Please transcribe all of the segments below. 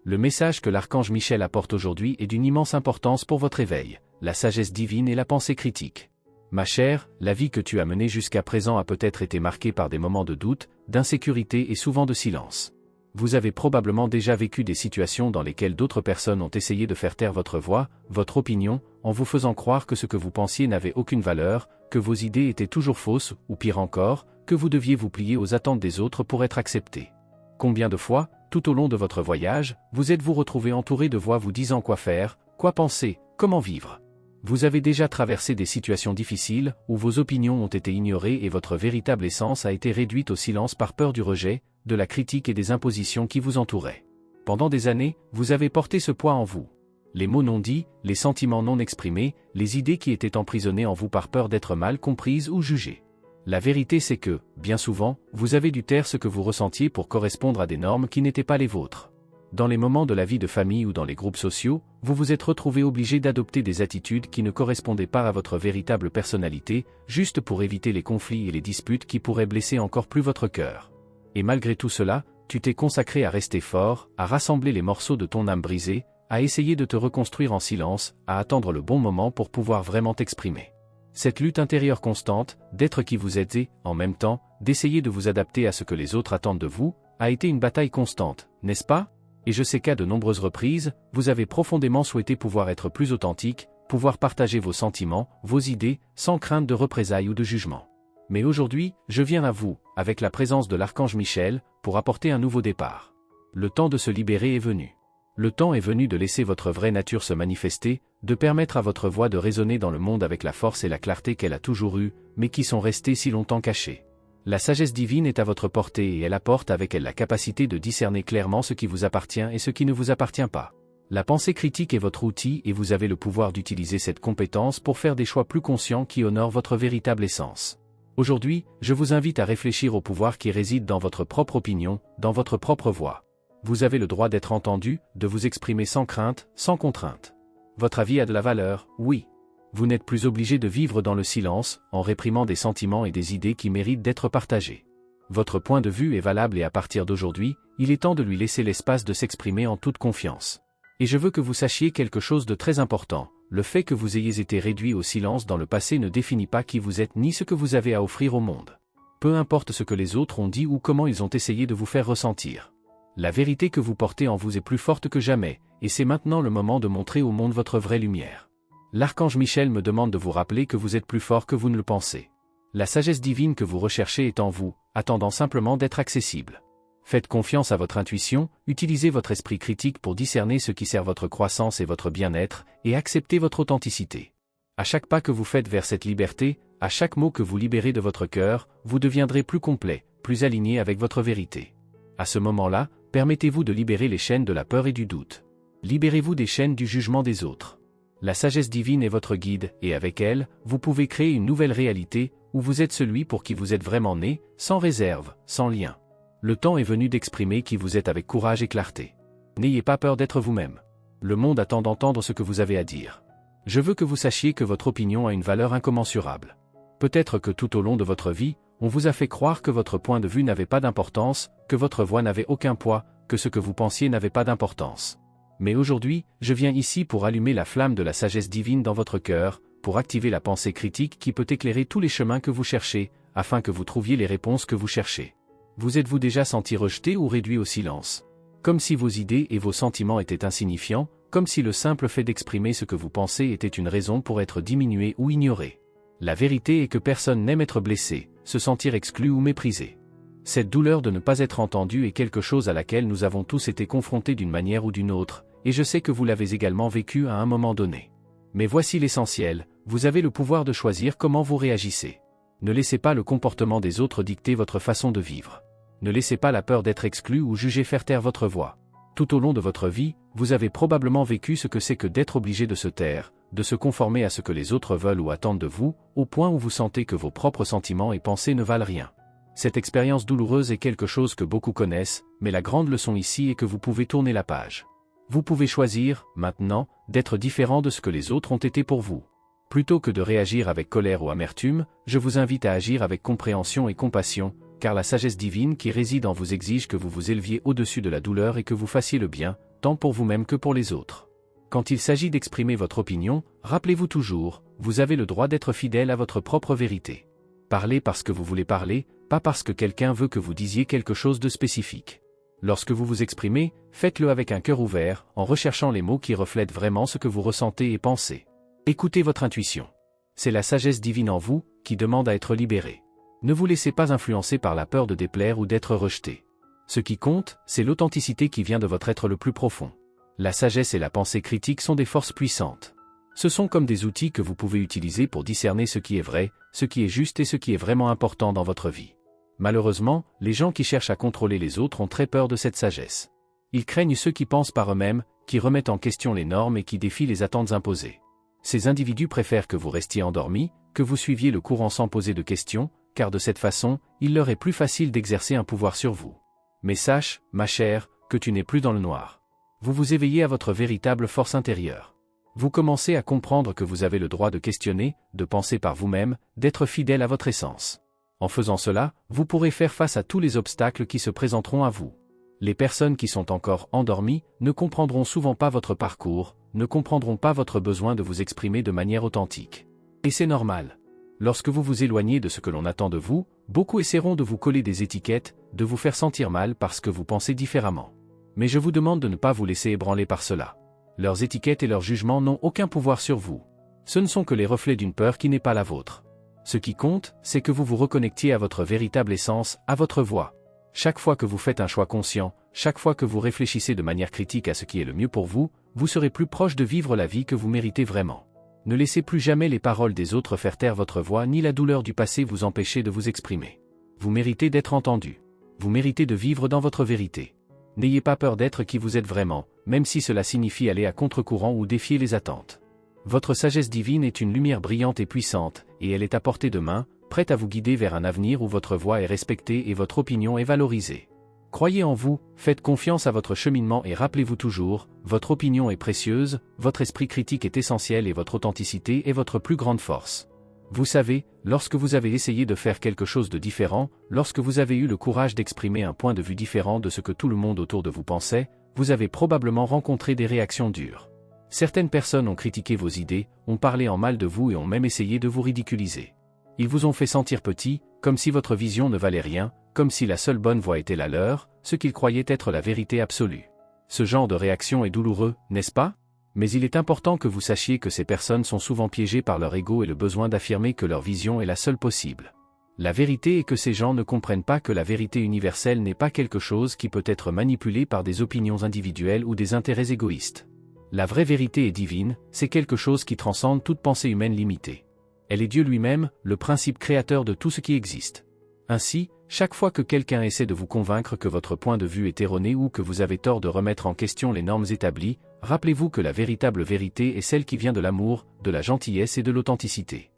Le message que l'archange Michel apporte aujourd'hui est d'une immense importance pour votre éveil, la sagesse divine et la pensée critique. Ma chère, la vie que tu as menée jusqu'à présent a peut-être été marquée par des moments de doute, d'insécurité et souvent de silence. Vous avez probablement déjà vécu des situations dans lesquelles d'autres personnes ont essayé de faire taire votre voix, votre opinion, en vous faisant croire que ce que vous pensiez n'avait aucune valeur, que vos idées étaient toujours fausses, ou pire encore, que vous deviez vous plier aux attentes des autres pour être accepté. Combien de fois, tout au long de votre voyage, vous êtes-vous retrouvé entouré de voix vous disant quoi faire, quoi penser, comment vivre? Vous avez déjà traversé des situations difficiles, où vos opinions ont été ignorées et votre véritable essence a été réduite au silence par peur du rejet, de la critique et des impositions qui vous entouraient. Pendant des années, vous avez porté ce poids en vous. Les mots non dits, les sentiments non exprimés, les idées qui étaient emprisonnées en vous par peur d'être mal comprises ou jugées. La vérité c'est que, bien souvent, vous avez dû taire ce que vous ressentiez pour correspondre à des normes qui n'étaient pas les vôtres. Dans les moments de la vie de famille ou dans les groupes sociaux, vous vous êtes retrouvé obligé d'adopter des attitudes qui ne correspondaient pas à votre véritable personnalité, juste pour éviter les conflits et les disputes qui pourraient blesser encore plus votre cœur. Et malgré tout cela, tu t'es consacré à rester fort, à rassembler les morceaux de ton âme brisée, à essayer de te reconstruire en silence, à attendre le bon moment pour pouvoir vraiment t'exprimer. Cette lutte intérieure constante, d'être qui vous êtes et, en même temps, d'essayer de vous adapter à ce que les autres attendent de vous, a été une bataille constante, n'est-ce pas? Et je sais qu'à de nombreuses reprises, vous avez profondément souhaité pouvoir être plus authentique, pouvoir partager vos sentiments, vos idées, sans crainte de représailles ou de jugement. Mais aujourd'hui, je viens à vous, avec la présence de l'archange Michel, pour apporter un nouveau départ. Le temps de se libérer est venu. Le temps est venu de laisser votre vraie nature se manifester, de permettre à votre voix de résonner dans le monde avec la force et la clarté qu'elle a toujours eue, mais qui sont restées si longtemps cachées. La sagesse divine est à votre portée et elle apporte avec elle la capacité de discerner clairement ce qui vous appartient et ce qui ne vous appartient pas. La pensée critique est votre outil et vous avez le pouvoir d'utiliser cette compétence pour faire des choix plus conscients qui honorent votre véritable essence. Aujourd'hui, je vous invite à réfléchir au pouvoir qui réside dans votre propre opinion, dans votre propre voix. Vous avez le droit d'être entendu, de vous exprimer sans crainte, sans contrainte. Votre avis a de la valeur, oui. Vous n'êtes plus obligé de vivre dans le silence, en réprimant des sentiments et des idées qui méritent d'être partagés. Votre point de vue est valable et à partir d'aujourd'hui, il est temps de lui laisser l'espace de s'exprimer en toute confiance. Et je veux que vous sachiez quelque chose de très important, le fait que vous ayez été réduit au silence dans le passé ne définit pas qui vous êtes ni ce que vous avez à offrir au monde. Peu importe ce que les autres ont dit ou comment ils ont essayé de vous faire ressentir. La vérité que vous portez en vous est plus forte que jamais, et c'est maintenant le moment de montrer au monde votre vraie lumière. L'archange Michel me demande de vous rappeler que vous êtes plus fort que vous ne le pensez. La sagesse divine que vous recherchez est en vous, attendant simplement d'être accessible. Faites confiance à votre intuition, utilisez votre esprit critique pour discerner ce qui sert votre croissance et votre bien-être, et acceptez votre authenticité. À chaque pas que vous faites vers cette liberté, à chaque mot que vous libérez de votre cœur, vous deviendrez plus complet, plus aligné avec votre vérité. À ce moment-là, permettez-vous de libérer les chaînes de la peur et du doute. Libérez-vous des chaînes du jugement des autres. La sagesse divine est votre guide, et avec elle, vous pouvez créer une nouvelle réalité, où vous êtes celui pour qui vous êtes vraiment né, sans réserve, sans lien. Le temps est venu d'exprimer qui vous êtes avec courage et clarté. N'ayez pas peur d'être vous-même. Le monde attend d'entendre ce que vous avez à dire. Je veux que vous sachiez que votre opinion a une valeur incommensurable. Peut-être que tout au long de votre vie, on vous a fait croire que votre point de vue n'avait pas d'importance, que votre voix n'avait aucun poids, que ce que vous pensiez n'avait pas d'importance. Mais aujourd'hui, je viens ici pour allumer la flamme de la sagesse divine dans votre cœur, pour activer la pensée critique qui peut éclairer tous les chemins que vous cherchez, afin que vous trouviez les réponses que vous cherchez. Vous êtes-vous déjà senti rejeté ou réduit au silence? Comme si vos idées et vos sentiments étaient insignifiants, comme si le simple fait d'exprimer ce que vous pensez était une raison pour être diminué ou ignoré. La vérité est que personne n'aime être blessé, se sentir exclu ou méprisé. Cette douleur de ne pas être entendu est quelque chose à laquelle nous avons tous été confrontés d'une manière ou d'une autre, et je sais que vous l'avez également vécu à un moment donné. Mais voici l'essentiel, vous avez le pouvoir de choisir comment vous réagissez. Ne laissez pas le comportement des autres dicter votre façon de vivre. Ne laissez pas la peur d'être exclu ou jugé faire taire votre voix. Tout au long de votre vie, vous avez probablement vécu ce que c'est que d'être obligé de se taire, de se conformer à ce que les autres veulent ou attendent de vous, au point où vous sentez que vos propres sentiments et pensées ne valent rien. Cette expérience douloureuse est quelque chose que beaucoup connaissent, mais la grande leçon ici est que vous pouvez tourner la page. Vous pouvez choisir, maintenant, d'être différent de ce que les autres ont été pour vous. Plutôt que de réagir avec colère ou amertume, je vous invite à agir avec compréhension et compassion, car la sagesse divine qui réside en vous exige que vous vous éleviez au-dessus de la douleur et que vous fassiez le bien, tant pour vous-même que pour les autres. Quand il s'agit d'exprimer votre opinion, rappelez-vous toujours, vous avez le droit d'être fidèle à votre propre vérité. Parlez parce que vous voulez parler, pas parce que quelqu'un veut que vous disiez quelque chose de spécifique. Lorsque vous vous exprimez, faites-le avec un cœur ouvert, en recherchant les mots qui reflètent vraiment ce que vous ressentez et pensez. Écoutez votre intuition. C'est la sagesse divine en vous, qui demande à être libérée. Ne vous laissez pas influencer par la peur de déplaire ou d'être rejeté. Ce qui compte, c'est l'authenticité qui vient de votre être le plus profond. La sagesse et la pensée critique sont des forces puissantes. Ce sont comme des outils que vous pouvez utiliser pour discerner ce qui est vrai, ce qui est juste et ce qui est vraiment important dans votre vie. Malheureusement, les gens qui cherchent à contrôler les autres ont très peur de cette sagesse. Ils craignent ceux qui pensent par eux-mêmes, qui remettent en question les normes et qui défient les attentes imposées. Ces individus préfèrent que vous restiez endormi, que vous suiviez le courant sans poser de questions, car de cette façon, il leur est plus facile d'exercer un pouvoir sur vous. Mais sache, ma chère, que tu n'es plus dans le noir. Vous vous éveillez à votre véritable force intérieure. Vous commencez à comprendre que vous avez le droit de questionner, de penser par vous-même, d'être fidèle à votre essence. En faisant cela, vous pourrez faire face à tous les obstacles qui se présenteront à vous. Les personnes qui sont encore endormies ne comprendront souvent pas votre parcours, ne comprendront pas votre besoin de vous exprimer de manière authentique. Et c'est normal. Lorsque vous vous éloignez de ce que l'on attend de vous, beaucoup essaieront de vous coller des étiquettes, de vous faire sentir mal parce que vous pensez différemment. Mais je vous demande de ne pas vous laisser ébranler par cela. Leurs étiquettes et leurs jugements n'ont aucun pouvoir sur vous. Ce ne sont que les reflets d'une peur qui n'est pas la vôtre. Ce qui compte, c'est que vous vous reconnectiez à votre véritable essence, à votre voix. Chaque fois que vous faites un choix conscient, chaque fois que vous réfléchissez de manière critique à ce qui est le mieux pour vous, vous serez plus proche de vivre la vie que vous méritez vraiment. Ne laissez plus jamais les paroles des autres faire taire votre voix ni la douleur du passé vous empêcher de vous exprimer. Vous méritez d'être entendu. Vous méritez de vivre dans votre vérité. N'ayez pas peur d'être qui vous êtes vraiment, même si cela signifie aller à contre-courant ou défier les attentes. Votre sagesse divine est une lumière brillante et puissante, et elle est à portée de main, prête à vous guider vers un avenir où votre voix est respectée et votre opinion est valorisée. Croyez en vous, faites confiance à votre cheminement et rappelez-vous toujours, votre opinion est précieuse, votre esprit critique est essentiel et votre authenticité est votre plus grande force. Vous savez, lorsque vous avez essayé de faire quelque chose de différent, lorsque vous avez eu le courage d'exprimer un point de vue différent de ce que tout le monde autour de vous pensait, vous avez probablement rencontré des réactions dures. Certaines personnes ont critiqué vos idées, ont parlé en mal de vous et ont même essayé de vous ridiculiser. Ils vous ont fait sentir petit, comme si votre vision ne valait rien, comme si la seule bonne voie était la leur, ce qu'ils croyaient être la vérité absolue. Ce genre de réaction est douloureux, n'est-ce pas? Mais il est important que vous sachiez que ces personnes sont souvent piégées par leur ego et le besoin d'affirmer que leur vision est la seule possible. La vérité est que ces gens ne comprennent pas que la vérité universelle n'est pas quelque chose qui peut être manipulé par des opinions individuelles ou des intérêts égoïstes. La vraie vérité est divine, c'est quelque chose qui transcende toute pensée humaine limitée. Elle est Dieu lui-même, le principe créateur de tout ce qui existe. Ainsi, chaque fois que quelqu'un essaie de vous convaincre que votre point de vue est erroné ou que vous avez tort de remettre en question les normes établies, rappelez-vous que la véritable vérité est celle qui vient de l'amour, de la gentillesse et de l'authenticité.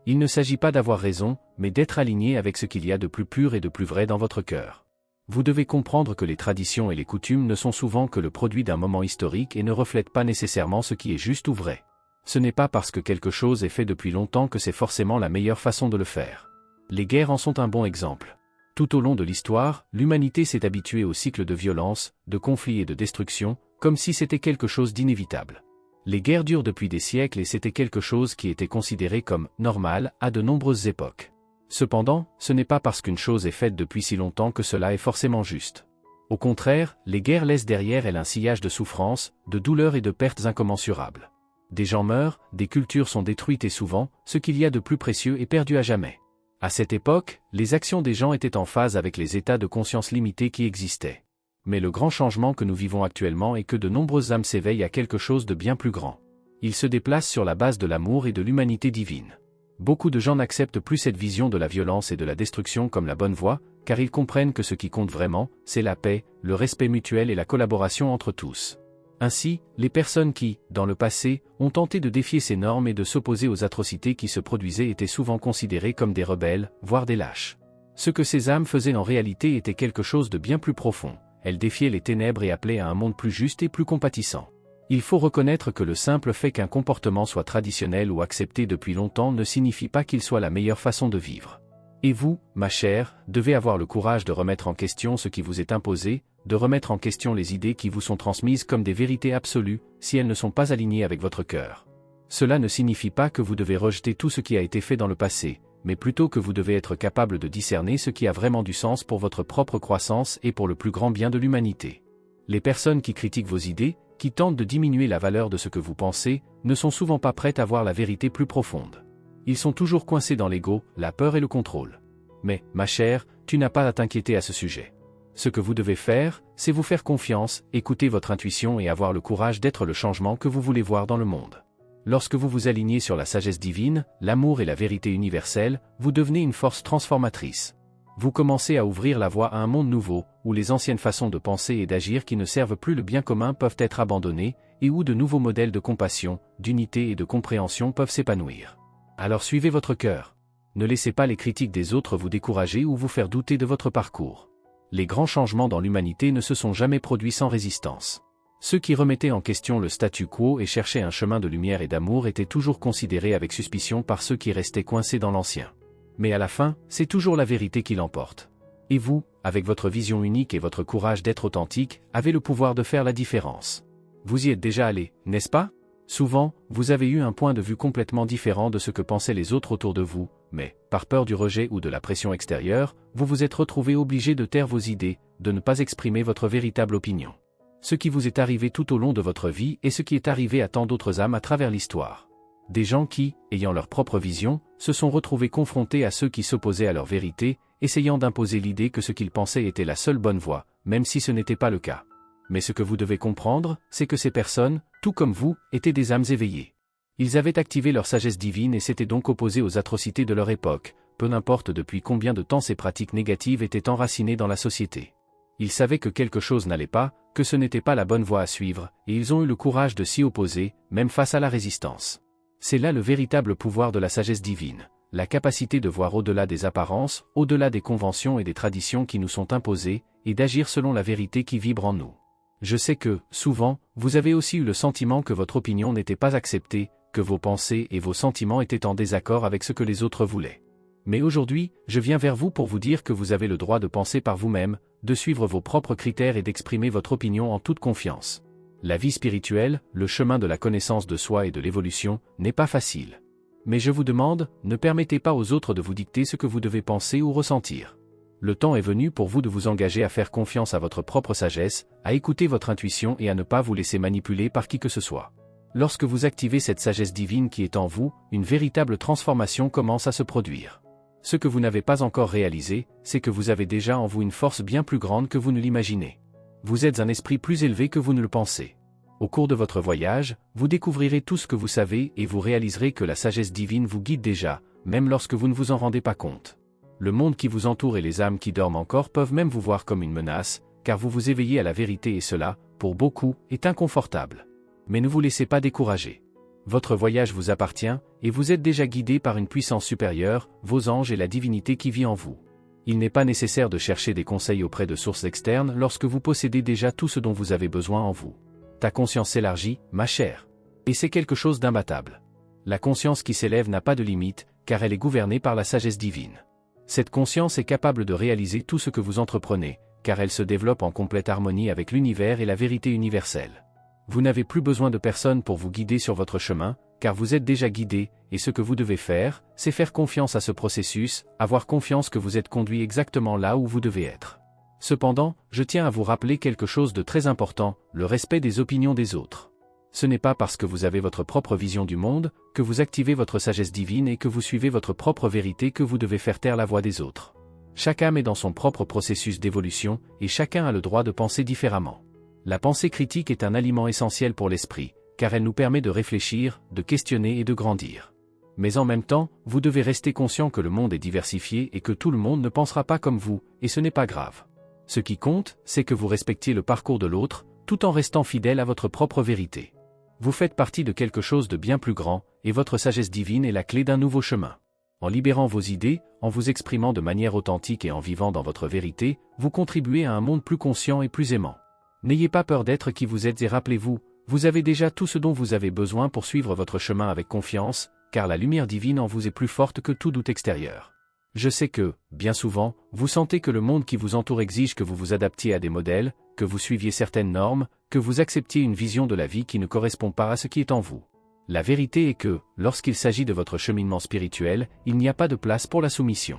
Il ne s'agit pas d'avoir raison, mais d'être aligné avec ce qu'il y a de plus pur et de plus vrai dans votre cœur. Vous devez comprendre que les traditions et les coutumes ne sont souvent que le produit d'un moment historique et ne reflètent pas nécessairement ce qui est juste ou vrai. Ce n'est pas parce que quelque chose est fait depuis longtemps que c'est forcément la meilleure façon de le faire. Les guerres en sont un bon exemple. Tout au long de l'histoire, l'humanité s'est habituée au cycle de violence, de conflits et de destruction, comme si c'était quelque chose d'inévitable. Les guerres durent depuis des siècles et c'était quelque chose qui était considéré comme normal à de nombreuses époques. Cependant, ce n'est pas parce qu'une chose est faite depuis si longtemps que cela est forcément juste. Au contraire, les guerres laissent derrière elles un sillage de souffrances, de douleurs et de pertes incommensurables. Des gens meurent, des cultures sont détruites et souvent, ce qu'il y a de plus précieux est perdu à jamais. À cette époque, les actions des gens étaient en phase avec les états de conscience limités qui existaient. Mais le grand changement que nous vivons actuellement est que de nombreuses âmes s'éveillent à quelque chose de bien plus grand. Ils se déplacent sur la base de l'amour et de l'humanité divine. Beaucoup de gens n'acceptent plus cette vision de la violence et de la destruction comme la bonne voie, car ils comprennent que ce qui compte vraiment, c'est la paix, le respect mutuel et la collaboration entre tous. Ainsi, les personnes qui, dans le passé, ont tenté de défier ces normes et de s'opposer aux atrocités qui se produisaient étaient souvent considérées comme des rebelles, voire des lâches. Ce que ces âmes faisaient en réalité était quelque chose de bien plus profond. Elles défiaient les ténèbres et appelaient à un monde plus juste et plus compatissant. Il faut reconnaître que le simple fait qu'un comportement soit traditionnel ou accepté depuis longtemps ne signifie pas qu'il soit la meilleure façon de vivre. Et vous, ma chère, devez avoir le courage de remettre en question ce qui vous est imposé, de remettre en question les idées qui vous sont transmises comme des vérités absolues, si elles ne sont pas alignées avec votre cœur. Cela ne signifie pas que vous devez rejeter tout ce qui a été fait dans le passé, mais plutôt que vous devez être capable de discerner ce qui a vraiment du sens pour votre propre croissance et pour le plus grand bien de l'humanité. Les personnes qui critiquent vos idées, qui tentent de diminuer la valeur de ce que vous pensez, ne sont souvent pas prêtes à voir la vérité plus profonde. Ils sont toujours coincés dans l'ego, la peur et le contrôle. Mais, ma chère, tu n'as pas à t'inquiéter à ce sujet. Ce que vous devez faire, c'est vous faire confiance, écouter votre intuition et avoir le courage d'être le changement que vous voulez voir dans le monde. Lorsque vous vous alignez sur la sagesse divine, l'amour et la vérité universelle, vous devenez une force transformatrice. Vous commencez à ouvrir la voie à un monde nouveau, où les anciennes façons de penser et d'agir qui ne servent plus le bien commun peuvent être abandonnées, et où de nouveaux modèles de compassion, d'unité et de compréhension peuvent s'épanouir. Alors suivez votre cœur. Ne laissez pas les critiques des autres vous décourager ou vous faire douter de votre parcours. Les grands changements dans l'humanité ne se sont jamais produits sans résistance. Ceux qui remettaient en question le statu quo et cherchaient un chemin de lumière et d'amour étaient toujours considérés avec suspicion par ceux qui restaient coincés dans l'ancien. Mais à la fin, c'est toujours la vérité qui l'emporte. Et vous, avec votre vision unique et votre courage d'être authentique, avez le pouvoir de faire la différence. Vous y êtes déjà allé, n'est-ce pas? Souvent, vous avez eu un point de vue complètement différent de ce que pensaient les autres autour de vous, mais, par peur du rejet ou de la pression extérieure, vous vous êtes retrouvé obligé de taire vos idées, de ne pas exprimer votre véritable opinion. Ce qui vous est arrivé tout au long de votre vie est ce qui est arrivé à tant d'autres âmes à travers l'histoire. Des gens qui, ayant leur propre vision, se sont retrouvés confrontés à ceux qui s'opposaient à leur vérité, essayant d'imposer l'idée que ce qu'ils pensaient était la seule bonne voie, même si ce n'était pas le cas. Mais ce que vous devez comprendre, c'est que ces personnes, tout comme vous, étaient des âmes éveillées. Ils avaient activé leur sagesse divine et s'étaient donc opposés aux atrocités de leur époque, peu importe depuis combien de temps ces pratiques négatives étaient enracinées dans la société. Ils savaient que quelque chose n'allait pas, que ce n'était pas la bonne voie à suivre, et ils ont eu le courage de s'y opposer, même face à la résistance. C'est là le véritable pouvoir de la sagesse divine, la capacité de voir au-delà des apparences, au-delà des conventions et des traditions qui nous sont imposées, et d'agir selon la vérité qui vibre en nous. Je sais que, souvent, vous avez aussi eu le sentiment que votre opinion n'était pas acceptée, que vos pensées et vos sentiments étaient en désaccord avec ce que les autres voulaient. Mais aujourd'hui, je viens vers vous pour vous dire que vous avez le droit de penser par vous-même, de suivre vos propres critères et d'exprimer votre opinion en toute confiance. La vie spirituelle, le chemin de la connaissance de soi et de l'évolution, n'est pas facile. Mais je vous demande, ne permettez pas aux autres de vous dicter ce que vous devez penser ou ressentir. Le temps est venu pour vous de vous engager à faire confiance à votre propre sagesse, à écouter votre intuition et à ne pas vous laisser manipuler par qui que ce soit. Lorsque vous activez cette sagesse divine qui est en vous, une véritable transformation commence à se produire. Ce que vous n'avez pas encore réalisé, c'est que vous avez déjà en vous une force bien plus grande que vous ne l'imaginez. Vous êtes un esprit plus élevé que vous ne le pensez. Au cours de votre voyage, vous découvrirez tout ce que vous savez et vous réaliserez que la sagesse divine vous guide déjà, même lorsque vous ne vous en rendez pas compte. Le monde qui vous entoure et les âmes qui dorment encore peuvent même vous voir comme une menace, car vous vous éveillez à la vérité et cela, pour beaucoup, est inconfortable. Mais ne vous laissez pas décourager. Votre voyage vous appartient, et vous êtes déjà guidé par une puissance supérieure, vos anges et la divinité qui vit en vous. Il n'est pas nécessaire de chercher des conseils auprès de sources externes lorsque vous possédez déjà tout ce dont vous avez besoin en vous. Ta conscience s'élargit, ma chère. Et c'est quelque chose d'imbattable. La conscience qui s'élève n'a pas de limite, car elle est gouvernée par la sagesse divine. Cette conscience est capable de réaliser tout ce que vous entreprenez, car elle se développe en complète harmonie avec l'univers et la vérité universelle. Vous n'avez plus besoin de personne pour vous guider sur votre chemin, car vous êtes déjà guidé, et ce que vous devez faire, c'est faire confiance à ce processus, avoir confiance que vous êtes conduit exactement là où vous devez être. Cependant, je tiens à vous rappeler quelque chose de très important, le respect des opinions des autres. Ce n'est pas parce que vous avez votre propre vision du monde, que vous activez votre sagesse divine et que vous suivez votre propre vérité que vous devez faire taire la voix des autres. Chaque âme est dans son propre processus d'évolution, et chacun a le droit de penser différemment. La pensée critique est un aliment essentiel pour l'esprit, car elle nous permet de réfléchir, de questionner et de grandir. Mais en même temps, vous devez rester conscient que le monde est diversifié et que tout le monde ne pensera pas comme vous, et ce n'est pas grave. Ce qui compte, c'est que vous respectiez le parcours de l'autre, tout en restant fidèle à votre propre vérité. Vous faites partie de quelque chose de bien plus grand, et votre sagesse divine est la clé d'un nouveau chemin. En libérant vos idées, en vous exprimant de manière authentique et en vivant dans votre vérité, vous contribuez à un monde plus conscient et plus aimant. N'ayez pas peur d'être qui vous êtes et rappelez-vous, vous avez déjà tout ce dont vous avez besoin pour suivre votre chemin avec confiance, car la lumière divine en vous est plus forte que tout doute extérieur. Je sais que, bien souvent, vous sentez que le monde qui vous entoure exige que vous vous adaptiez à des modèles, que vous suiviez certaines normes, que vous acceptiez une vision de la vie qui ne correspond pas à ce qui est en vous. La vérité est que, lorsqu'il s'agit de votre cheminement spirituel, il n'y a pas de place pour la soumission.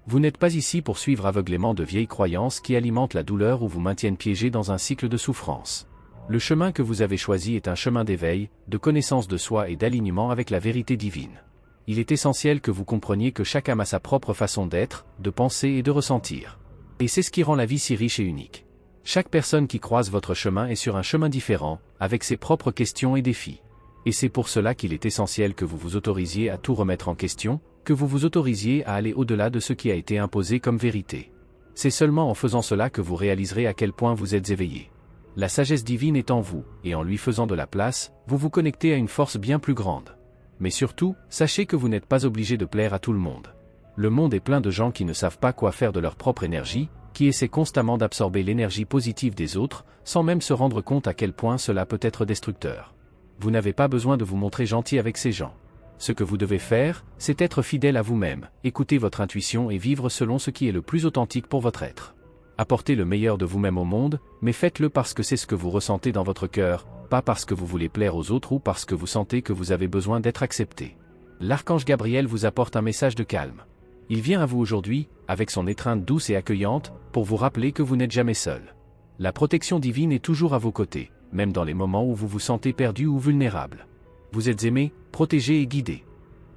Vous n'êtes pas ici pour suivre aveuglément de vieilles croyances qui alimentent la douleur ou vous maintiennent piégé dans un cycle de souffrance. Le chemin que vous avez choisi est un chemin d'éveil, de connaissance de soi et d'alignement avec la vérité divine. Il est essentiel que vous compreniez que chaque âme a sa propre façon d'être, de penser et de ressentir. Et c'est ce qui rend la vie si riche et unique. Chaque personne qui croise votre chemin est sur un chemin différent, avec ses propres questions et défis. Et c'est pour cela qu'il est essentiel que vous vous autorisiez à tout remettre en question, que vous vous autorisiez à aller au-delà de ce qui a été imposé comme vérité. C'est seulement en faisant cela que vous réaliserez à quel point vous êtes éveillé. La sagesse divine est en vous, et en lui faisant de la place, vous vous connectez à une force bien plus grande. Mais surtout, sachez que vous n'êtes pas obligé de plaire à tout le monde. Le monde est plein de gens qui ne savent pas quoi faire de leur propre énergie, qui essaient constamment d'absorber l'énergie positive des autres, sans même se rendre compte à quel point cela peut être destructeur. Vous n'avez pas besoin de vous montrer gentil avec ces gens. Ce que vous devez faire, c'est être fidèle à vous-même, écouter votre intuition et vivre selon ce qui est le plus authentique pour votre être. Apportez le meilleur de vous-même au monde, mais faites-le parce que c'est ce que vous ressentez dans votre cœur, pas parce que vous voulez plaire aux autres ou parce que vous sentez que vous avez besoin d'être accepté. L'archange Gabriel vous apporte un message de calme. Il vient à vous aujourd'hui, avec son étreinte douce et accueillante, pour vous rappeler que vous n'êtes jamais seul. La protection divine est toujours à vos côtés, même dans les moments où vous vous sentez perdu ou vulnérable. Vous êtes aimé, protégé et guidé.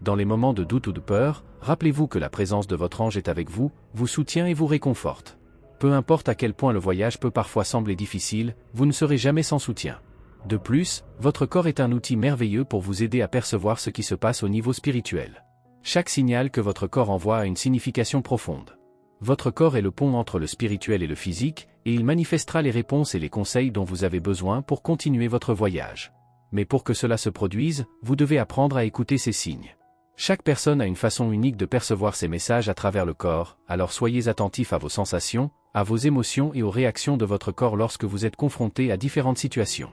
Dans les moments de doute ou de peur, rappelez-vous que la présence de votre ange est avec vous, vous soutient et vous réconforte. Peu importe à quel point le voyage peut parfois sembler difficile, vous ne serez jamais sans soutien. De plus, votre corps est un outil merveilleux pour vous aider à percevoir ce qui se passe au niveau spirituel. Chaque signal que votre corps envoie a une signification profonde. Votre corps est le pont entre le spirituel et le physique, et il manifestera les réponses et les conseils dont vous avez besoin pour continuer votre voyage. Mais pour que cela se produise, vous devez apprendre à écouter ces signes. Chaque personne a une façon unique de percevoir ces messages à travers le corps, alors soyez attentifs à vos sensations, à vos émotions et aux réactions de votre corps lorsque vous êtes confronté à différentes situations.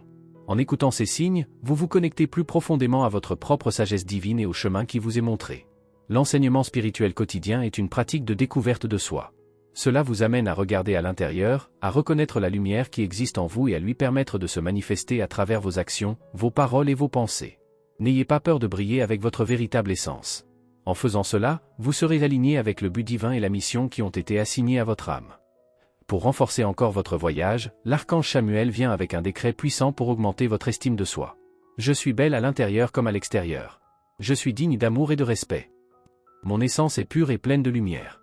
En écoutant ces signes, vous vous connectez plus profondément à votre propre sagesse divine et au chemin qui vous est montré. L'enseignement spirituel quotidien est une pratique de découverte de soi. Cela vous amène à regarder à l'intérieur, à reconnaître la lumière qui existe en vous et à lui permettre de se manifester à travers vos actions, vos paroles et vos pensées. N'ayez pas peur de briller avec votre véritable essence. En faisant cela, vous serez aligné avec le but divin et la mission qui ont été assignés à votre âme. Pour renforcer encore votre voyage, l'archange Samuel vient avec un décret puissant pour augmenter votre estime de soi. Je suis belle à l'intérieur comme à l'extérieur. Je suis digne d'amour et de respect. Mon essence est pure et pleine de lumière.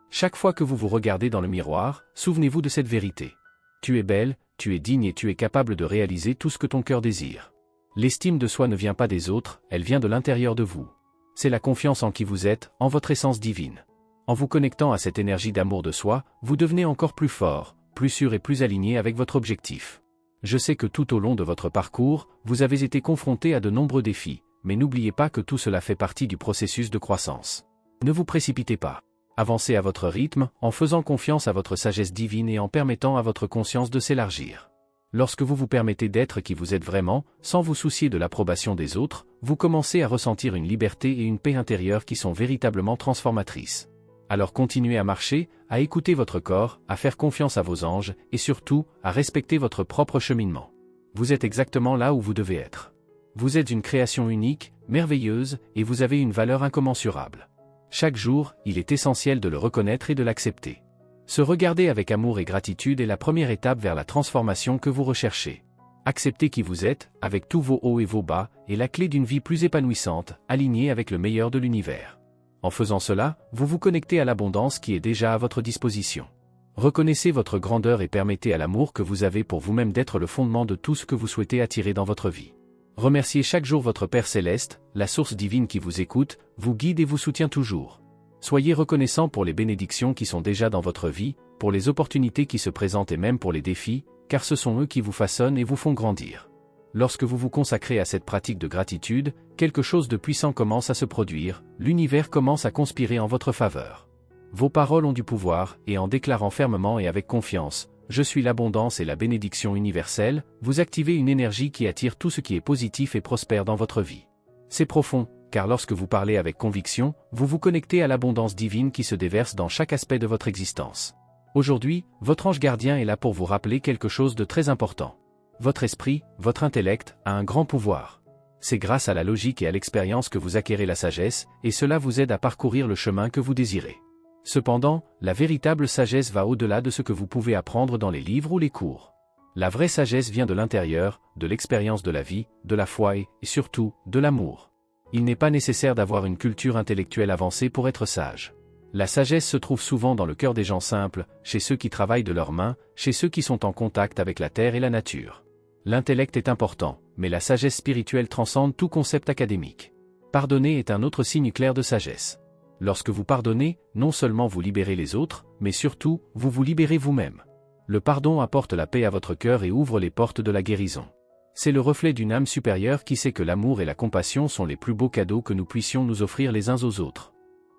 Chaque fois que vous vous regardez dans le miroir, souvenez-vous de cette vérité. Tu es belle, tu es digne et tu es capable de réaliser tout ce que ton cœur désire. L'estime de soi ne vient pas des autres, elle vient de l'intérieur de vous. C'est la confiance en qui vous êtes, en votre essence divine. En vous connectant à cette énergie d'amour de soi, vous devenez encore plus fort, plus sûr et plus aligné avec votre objectif. Je sais que tout au long de votre parcours, vous avez été confronté à de nombreux défis, mais n'oubliez pas que tout cela fait partie du processus de croissance. Ne vous précipitez pas. Avancez à votre rythme, en faisant confiance à votre sagesse divine et en permettant à votre conscience de s'élargir. Lorsque vous vous permettez d'être qui vous êtes vraiment, sans vous soucier de l'approbation des autres, vous commencez à ressentir une liberté et une paix intérieure qui sont véritablement transformatrices. Alors continuez à marcher, à écouter votre corps, à faire confiance à vos anges, et surtout, à respecter votre propre cheminement. Vous êtes exactement là où vous devez être. Vous êtes une création unique, merveilleuse, et vous avez une valeur incommensurable. Chaque jour, il est essentiel de le reconnaître et de l'accepter. Se regarder avec amour et gratitude est la première étape vers la transformation que vous recherchez. Accepter qui vous êtes, avec tous vos hauts et vos bas, est la clé d'une vie plus épanouissante, alignée avec le meilleur de l'univers. En faisant cela, vous vous connectez à l'abondance qui est déjà à votre disposition. Reconnaissez votre grandeur et permettez à l'amour que vous avez pour vous-même d'être le fondement de tout ce que vous souhaitez attirer dans votre vie. Remerciez chaque jour votre Père Céleste, la source divine qui vous écoute, vous guide et vous soutient toujours. Soyez reconnaissant pour les bénédictions qui sont déjà dans votre vie, pour les opportunités qui se présentent et même pour les défis, car ce sont eux qui vous façonnent et vous font grandir. Lorsque vous vous consacrez à cette pratique de gratitude, quelque chose de puissant commence à se produire, l'univers commence à conspirer en votre faveur. Vos paroles ont du pouvoir, et en déclarant fermement et avec confiance, « Je suis l'abondance et la bénédiction universelle », vous activez une énergie qui attire tout ce qui est positif et prospère dans votre vie. C'est profond, car lorsque vous parlez avec conviction, vous vous connectez à l'abondance divine qui se déverse dans chaque aspect de votre existence. Aujourd'hui, votre ange gardien est là pour vous rappeler quelque chose de très important. Votre esprit, votre intellect, a un grand pouvoir. C'est grâce à la logique et à l'expérience que vous acquérez la sagesse, et cela vous aide à parcourir le chemin que vous désirez. Cependant, la véritable sagesse va au-delà de ce que vous pouvez apprendre dans les livres ou les cours. La vraie sagesse vient de l'intérieur, de l'expérience de la vie, de la foi et surtout, de l'amour. Il n'est pas nécessaire d'avoir une culture intellectuelle avancée pour être sage. La sagesse se trouve souvent dans le cœur des gens simples, chez ceux qui travaillent de leurs mains, chez ceux qui sont en contact avec la terre et la nature. L'intellect est important, mais la sagesse spirituelle transcende tout concept académique. Pardonner est un autre signe clair de sagesse. Lorsque vous pardonnez, non seulement vous libérez les autres, mais surtout, vous vous libérez vous-même. Le pardon apporte la paix à votre cœur et ouvre les portes de la guérison. C'est le reflet d'une âme supérieure qui sait que l'amour et la compassion sont les plus beaux cadeaux que nous puissions nous offrir les uns aux autres.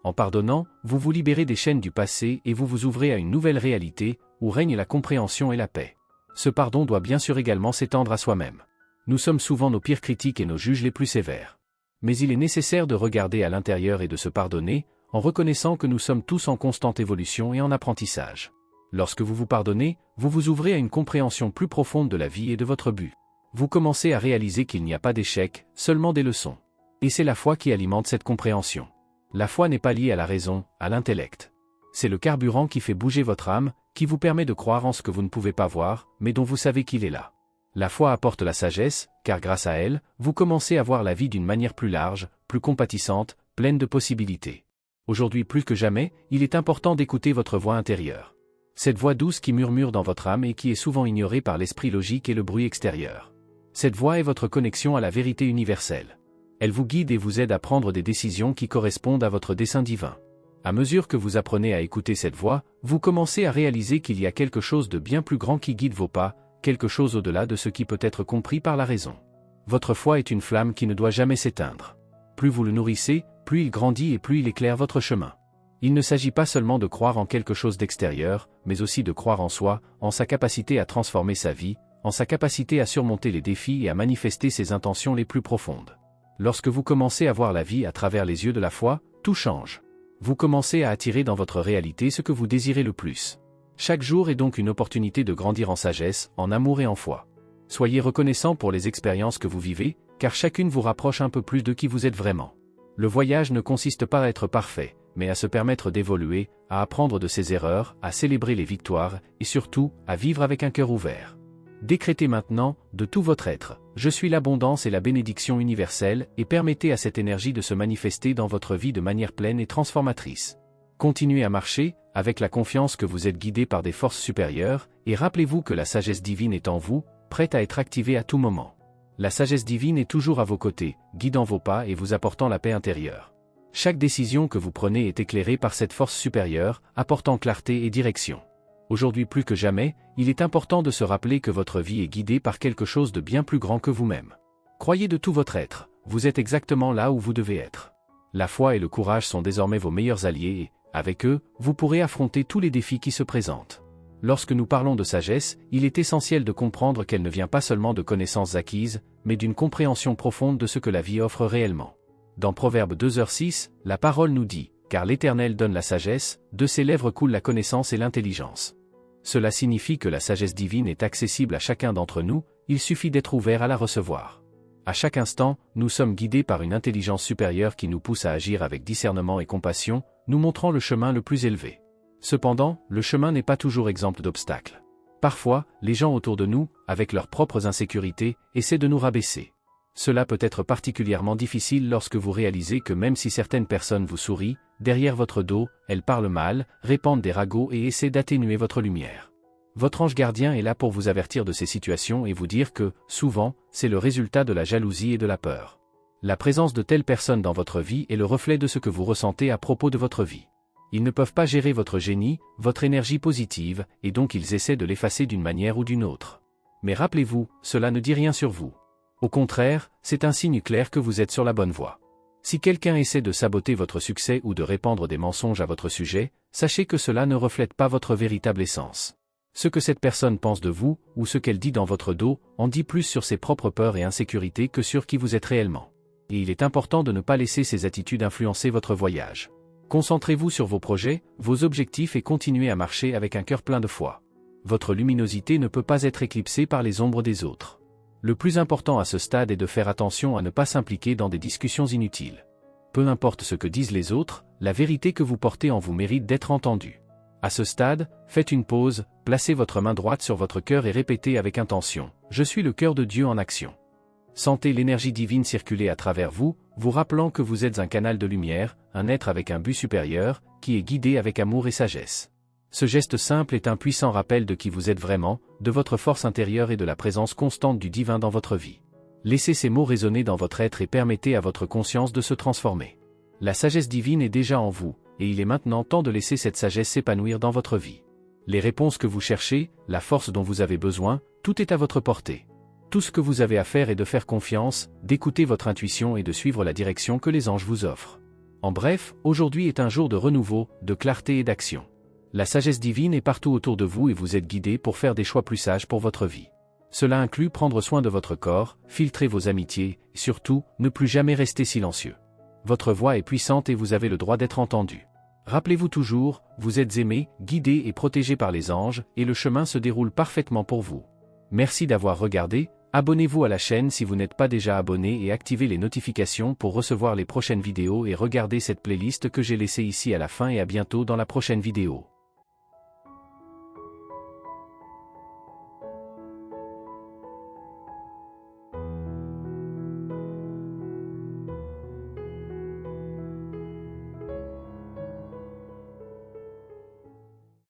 En pardonnant, vous vous libérez des chaînes du passé et vous vous ouvrez à une nouvelle réalité, où règne la compréhension et la paix. Ce pardon doit bien sûr également s'étendre à soi-même. Nous sommes souvent nos pires critiques et nos juges les plus sévères. Mais il est nécessaire de regarder à l'intérieur et de se pardonner, en reconnaissant que nous sommes tous en constante évolution et en apprentissage. Lorsque vous vous pardonnez, vous vous ouvrez à une compréhension plus profonde de la vie et de votre but. Vous commencez à réaliser qu'il n'y a pas d'échec, seulement des leçons. Et c'est la foi qui alimente cette compréhension. La foi n'est pas liée à la raison, à l'intellect. C'est le carburant qui fait bouger votre âme, qui vous permet de croire en ce que vous ne pouvez pas voir, mais dont vous savez qu'il est là. La foi apporte la sagesse, car grâce à elle, vous commencez à voir la vie d'une manière plus large, plus compatissante, pleine de possibilités. Aujourd'hui plus que jamais, il est important d'écouter votre voix intérieure. Cette voix douce qui murmure dans votre âme et qui est souvent ignorée par l'esprit logique et le bruit extérieur. Cette voix est votre connexion à la vérité universelle. Elle vous guide et vous aide à prendre des décisions qui correspondent à votre dessein divin. À mesure que vous apprenez à écouter cette voix, vous commencez à réaliser qu'il y a quelque chose de bien plus grand qui guide vos pas, quelque chose au-delà de ce qui peut être compris par la raison. Votre foi est une flamme qui ne doit jamais s'éteindre. Plus vous le nourrissez, plus il grandit et plus il éclaire votre chemin. Il ne s'agit pas seulement de croire en quelque chose d'extérieur, mais aussi de croire en soi, en sa capacité à transformer sa vie, en sa capacité à surmonter les défis et à manifester ses intentions les plus profondes. Lorsque vous commencez à voir la vie à travers les yeux de la foi, tout change. Vous commencez à attirer dans votre réalité ce que vous désirez le plus. Chaque jour est donc une opportunité de grandir en sagesse, en amour et en foi. Soyez reconnaissant pour les expériences que vous vivez, car chacune vous rapproche un peu plus de qui vous êtes vraiment. Le voyage ne consiste pas à être parfait, mais à se permettre d'évoluer, à apprendre de ses erreurs, à célébrer les victoires, et surtout, à vivre avec un cœur ouvert. Décrétez maintenant, de tout votre être, je suis l'abondance et la bénédiction universelle, et permettez à cette énergie de se manifester dans votre vie de manière pleine et transformatrice. Continuez à marcher, avec la confiance que vous êtes guidé par des forces supérieures, et rappelez-vous que la sagesse divine est en vous, prête à être activée à tout moment. La sagesse divine est toujours à vos côtés, guidant vos pas et vous apportant la paix intérieure. Chaque décision que vous prenez est éclairée par cette force supérieure, apportant clarté et direction. Aujourd'hui plus que jamais, il est important de se rappeler que votre vie est guidée par quelque chose de bien plus grand que vous-même. Croyez de tout votre être, vous êtes exactement là où vous devez être. La foi et le courage sont désormais vos meilleurs alliés et, avec eux, vous pourrez affronter tous les défis qui se présentent. Lorsque nous parlons de sagesse, il est essentiel de comprendre qu'elle ne vient pas seulement de connaissances acquises, mais d'une compréhension profonde de ce que la vie offre réellement. Dans Proverbe 2h6, la parole nous dit « Car l'Éternel donne la sagesse, de ses lèvres coule la connaissance et l'intelligence ». Cela signifie que la sagesse divine est accessible à chacun d'entre nous, il suffit d'être ouvert à la recevoir. À chaque instant, nous sommes guidés par une intelligence supérieure qui nous pousse à agir avec discernement et compassion, nous montrant le chemin le plus élevé. Cependant, le chemin n'est pas toujours exempt d'obstacles. Parfois, les gens autour de nous, avec leurs propres insécurités, essaient de nous rabaisser. Cela peut être particulièrement difficile lorsque vous réalisez que même si certaines personnes vous sourient, derrière votre dos, elles parlent mal, répandent des ragots et essaient d'atténuer votre lumière. Votre ange gardien est là pour vous avertir de ces situations et vous dire que, souvent, c'est le résultat de la jalousie et de la peur. La présence de telles personnes dans votre vie est le reflet de ce que vous ressentez à propos de votre vie. Ils ne peuvent pas gérer votre génie, votre énergie positive, et donc ils essaient de l'effacer d'une manière ou d'une autre. Mais rappelez-vous, cela ne dit rien sur vous. Au contraire, c'est un signe clair que vous êtes sur la bonne voie. Si quelqu'un essaie de saboter votre succès ou de répandre des mensonges à votre sujet, sachez que cela ne reflète pas votre véritable essence. Ce que cette personne pense de vous, ou ce qu'elle dit dans votre dos, en dit plus sur ses propres peurs et insécurités que sur qui vous êtes réellement. Et il est important de ne pas laisser ces attitudes influencer votre voyage. Concentrez-vous sur vos projets, vos objectifs et continuez à marcher avec un cœur plein de foi. Votre luminosité ne peut pas être éclipsée par les ombres des autres. Le plus important à ce stade est de faire attention à ne pas s'impliquer dans des discussions inutiles. Peu importe ce que disent les autres, la vérité que vous portez en vous mérite d'être entendue. À ce stade, faites une pause, placez votre main droite sur votre cœur et répétez avec intention « Je suis le cœur de Dieu en action ». Sentez l'énergie divine circuler à travers vous, vous rappelant que vous êtes un canal de lumière, un être avec un but supérieur, qui est guidé avec amour et sagesse. Ce geste simple est un puissant rappel de qui vous êtes vraiment, de votre force intérieure et de la présence constante du divin dans votre vie. Laissez ces mots résonner dans votre être et permettez à votre conscience de se transformer. La sagesse divine est déjà en vous, et il est maintenant temps de laisser cette sagesse s'épanouir dans votre vie. Les réponses que vous cherchez, la force dont vous avez besoin, tout est à votre portée. Tout ce que vous avez à faire est de faire confiance, d'écouter votre intuition et de suivre la direction que les anges vous offrent. En bref, aujourd'hui est un jour de renouveau, de clarté et d'action. La sagesse divine est partout autour de vous et vous êtes guidé pour faire des choix plus sages pour votre vie. Cela inclut prendre soin de votre corps, filtrer vos amitiés, et surtout, ne plus jamais rester silencieux. Votre voix est puissante et vous avez le droit d'être entendu. Rappelez-vous toujours, vous êtes aimé, guidé et protégé par les anges, et le chemin se déroule parfaitement pour vous. Merci d'avoir regardé, abonnez-vous à la chaîne si vous n'êtes pas déjà abonné et activez les notifications pour recevoir les prochaines vidéos et regardez cette playlist que j'ai laissée ici à la fin et à bientôt dans la prochaine vidéo.